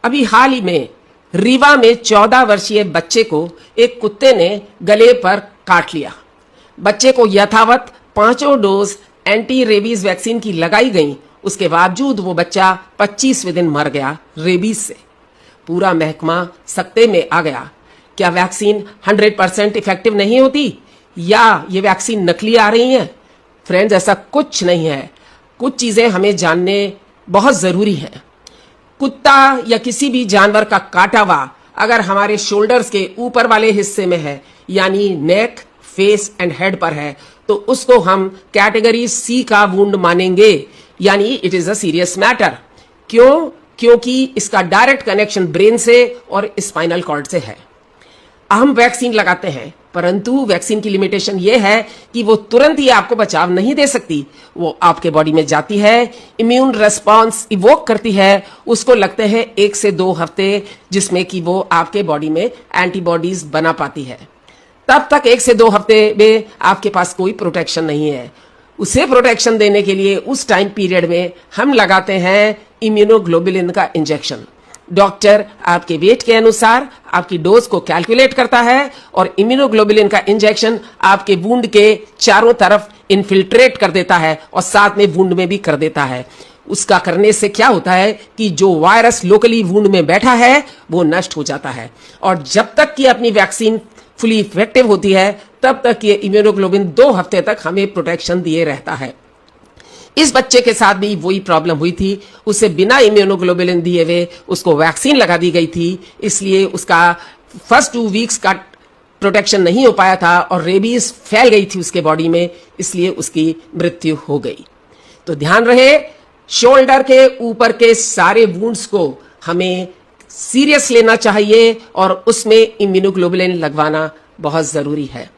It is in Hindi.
अभी हाल ही में रीवा में 14 वर्षीय बच्चे को एक कुत्ते ने गले पर काट लिया। बच्चे को यथावत 5 डोज एंटी रेबीज वैक्सीन की लगाई गई, उसके बावजूद वो बच्चा 25वें दिन मर गया रेबीज से। पूरा महकमा सकते में आ गया। क्या वैक्सीन 100% इफेक्टिव नहीं होती या ये वैक्सीन नकली आ रही है? फ्रेंड्स, ऐसा कुछ नहीं है। कुछ चीजें हमें जानने बहुत जरूरी है। कुत्ता या किसी भी जानवर का काटा हुआ अगर हमारे शोल्डर्स के ऊपर वाले हिस्से में है, यानी नेक, फेस एंड हेड पर है, तो उसको हम कैटेगरी सी का वुंड मानेंगे, यानी it is a serious matter. क्यों? क्योंकि इसका डायरेक्ट कनेक्शन ब्रेन से और स्पाइनल कॉर्ड से है। हम वैक्सीन लगाते हैं, परंतु वैक्सीन की लिमिटेशन यह है कि वो तुरंत ही आपको बचाव नहीं दे सकती। वो आपके बॉडी में जाती है, इम्यून रेस्पॉन्स इवोक करती है, उसको लगते हैं 1 से 2 हफ्ते, जिसमें कि वो आपके बॉडी में एंटीबॉडीज बना पाती है। तब तक 1 से 2 हफ्ते में आपके पास कोई प्रोटेक्शन नहीं है। उसे प्रोटेक्शन देने के लिए उस टाइम पीरियड में हम लगाते हैं इम्यूनोग्लोबुलिन का इंजेक्शन। डॉक्टर आपके वेट के अनुसार आपकी डोज को कैलकुलेट करता है और इम्यूनोग्लोबुलिन का इंजेक्शन आपके वुंड के चारों तरफ इन्फिल्ट्रेट कर देता है और साथ में वुंड में भी कर देता है। उसका करने से क्या होता है कि जो वायरस लोकली वुंड में बैठा है वो नष्ट हो जाता है, और जब तक कि अपनी वैक्सीन फुली इफेक्टिव होती है तब तक ये इम्यूनोग्लोबुलिन 2 हफ्ते तक हमें प्रोटेक्शन दिए रहता है। इस बच्चे के साथ भी वही प्रॉब्लम हुई थी। उसे बिना इम्यूनोग्लोबुलिन दिए हुए उसको वैक्सीन लगा दी गई थी, इसलिए उसका फर्स्ट 2 वीक्स का प्रोटेक्शन नहीं हो पाया था और रेबीज फैल गई थी उसके बॉडी में, इसलिए उसकी मृत्यु हो गई। तो ध्यान रहे, शोल्डर के ऊपर के सारे वुंड्स को हमें सीरियस लेना चाहिए और उसमें इम्यूनोग्लोबुलिन लगवाना बहुत जरूरी है।